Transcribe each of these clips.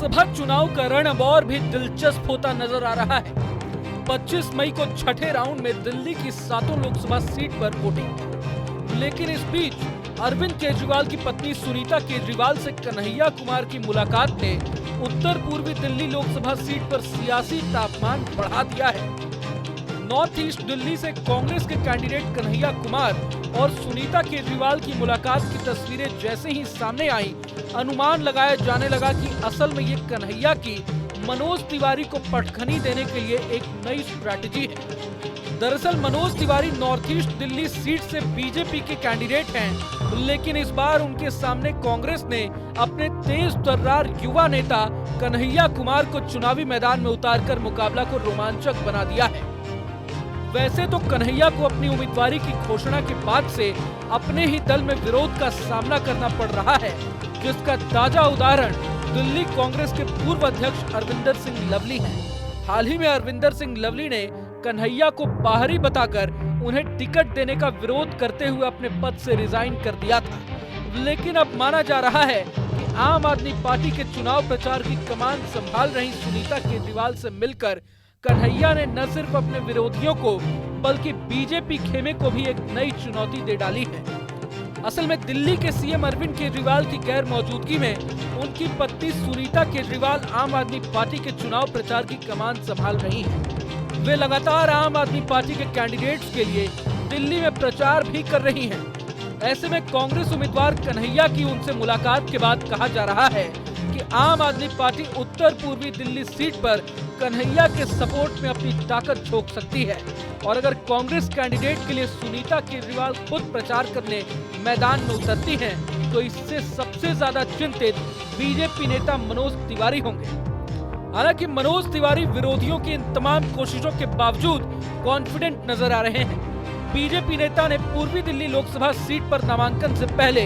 लोकसभा चुनाव का रण अब और भी दिलचस्प होता नजर आ रहा है। 25 मई को छठे राउंड में दिल्ली की 7 लोकसभा सीट पर वोटिंग। लेकिन इस बीच अरविंद केजरीवाल की पत्नी सुनीता केजरीवाल से कन्हैया कुमार की मुलाकात ने उत्तर पूर्वी दिल्ली लोकसभा सीट पर सियासी तापमान बढ़ा दिया है। नॉर्थ ईस्ट दिल्ली से कांग्रेस के कैंडिडेट कन्हैया कुमार और सुनीता केजरीवाल की मुलाकात की तस्वीरें जैसे ही सामने आई, अनुमान लगाया जाने लगा कि असल में ये कन्हैया की मनोज तिवारी को पटखनी देने के लिए एक नई स्ट्रैटेजी है। दरअसल Manoj Tiwari north east Delhi seat से बीजेपी के कैंडिडेट हैं, लेकिन इस बार उनके सामने कांग्रेस ने अपने तेज तर्रार युवा नेता कन्हैया कुमार को चुनावी मैदान में उतारकर मुकाबला को रोमांचक बना दिया है। वैसे तो कन्हैया को अपनी उम्मीदवारी की घोषणा के बाद से अपने ही दल में विरोध का सामना करना पड़ रहा है, जिसका ताजा उदाहरण दिल्ली कांग्रेस के पूर्व अध्यक्ष अरविंदर सिंह लवली हैं। हाल ही में अरविंदर सिंह लवली ने कन्हैया को बाहरी बताकर उन्हें टिकट देने का विरोध करते हुए अपने पद से रिजाइन कर दिया था। लेकिन अब माना जा रहा है कि आम आदमी पार्टी के चुनाव प्रचार की कमान संभाल रही सुनीता केजरीवाल से मिलकर कन्हैया ने न सिर्फ अपने विरोधियों को बल्कि बीजेपी खेमे को भी एक नई चुनौती दे डाली है। असल में दिल्ली के सीएम अरविंद केजरीवाल की गैर मौजूदगी में उनकी पत्नी सुनीता केजरीवाल आम आदमी पार्टी के चुनाव प्रचार की कमान संभाल रही हैं। वे लगातार आम आदमी पार्टी के कैंडिडेट्स के लिए दिल्ली में प्रचार भी कर रही हैं। ऐसे में कांग्रेस उम्मीदवार कन्हैया की उनसे मुलाकात के बाद कहा जा रहा है कि आम आदमी पार्टी उत्तर पूर्वी दिल्ली सीट पर कन्हैया के सपोर्ट में अपनी ताकत झोंक सकती है। और अगर कांग्रेस कैंडिडेट के लिए सुनीता केजरीवाल खुद प्रचार करने मैदान में उतरती हैं, तो इससे सबसे ज्यादा चिंतित बीजेपी नेता मनोज तिवारी होंगे। हालांकि मनोज तिवारी विरोधियों की इन तमाम कोशिशों के बावजूद कॉन्फिडेंट नजर आ रहे हैं। बीजेपी नेता ने पूर्वी दिल्ली लोकसभा सीट पर नामांकन से पहले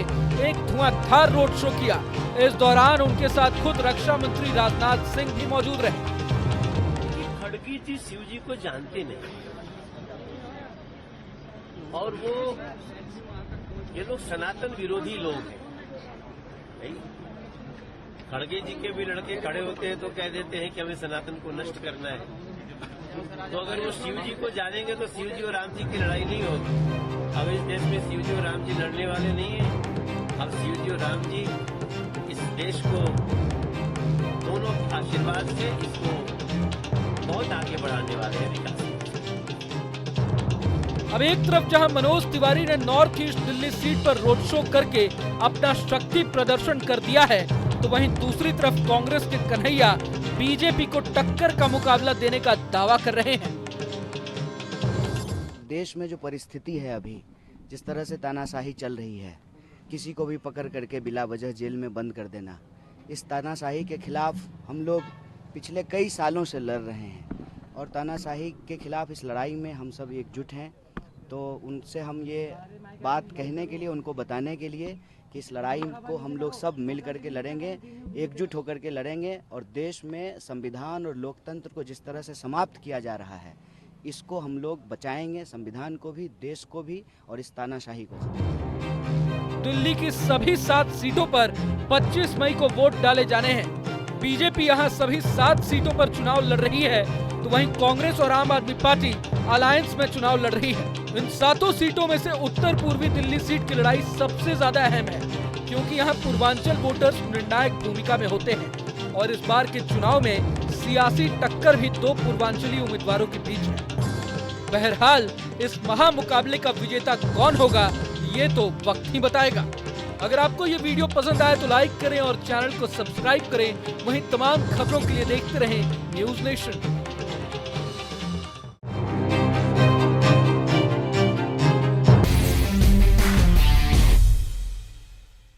एक धुआंधार रोड शो किया। इस दौरान उनके साथ खुद रक्षा मंत्री राजनाथ सिंह भी मौजूद रहे। खड़गी जी शिव जी को जानते नहीं और वो ये लोग सनातन विरोधी लोग हैं। खड़गे जी के भी लड़के खड़े होते हैं तो कह देते हैं कि हमें सनातन को नष्ट करना है। तो अगर वो शिव जी को जानेंगे तो शिव जी और राम जी की लड़ाई नहीं होगी। अब इस देश में शिव जी और राम जी लड़ने वाले नहीं है। अब शिव जी और राम जी इस देश को दोनों आशीर्वाद से इसको बहुत आगे बढ़ाने वाले हैं विकास। अब एक तरफ जहां मनोज तिवारी ने नॉर्थ ईस्ट दिल्ली सीट पर रोड शो करके अपना शक्ति प्रदर्शन कर दिया है, तो वहीं दूसरी तरफ कांग्रेस के कन्हैया बीजेपी को टक्कर का मुकाबला देने का दावा कर रहे हैं। देश में जो परिस्थिति है अभी, जिस तरह से तानाशाही चल रही है, किसी को भी पकड़ करके बिला वजह जेल में बंद कर देना, इस तानाशाही के खिलाफ हम लोग पिछले कई सालों से लड़ रहे हैं और तानाशाही के खिलाफ इस लड़ाई में हम सब एकजुट हैं। तो उनसे हम ये बात कहने के लिए, उनको बताने के लिए कि इस लड़ाई को हम लोग सब मिल करके लड़ेंगे, एकजुट होकर के लड़ेंगे और देश में संविधान और लोकतंत्र को जिस तरह से समाप्त किया जा रहा है, इसको हम लोग बचाएंगे, संविधान को भी, देश को भी और इस तानाशाही को। दिल्ली की सभी 7 सीटों पर 25 मई को वोट डाले जाने हैं। बीजेपी यहां सभी 7 सीटों पर चुनाव लड़ रही है, तो वहीं कांग्रेस और आम आदमी पार्टी अलायंस में चुनाव लड़ रही है। इन 7 सीटों में से उत्तर पूर्वी दिल्ली सीट की लड़ाई सबसे ज्यादा अहम है, क्योंकि यहां पूर्वांचल वोटर्स निर्णायक भूमिका में होते हैं और इस बार के चुनाव में सियासी टक्कर भी 2 पूर्वांचली उम्मीदवारों के बीच है। बहरहाल इस महामुकाबले का विजेता कौन होगा, ये तो वक्त ही बताएगा। अगर आपको ये वीडियो पसंद आए तो लाइक करें और चैनल को सब्सक्राइब करें। वहीं तमाम खबरों के लिए देखते रहें न्यूज़ नेशन।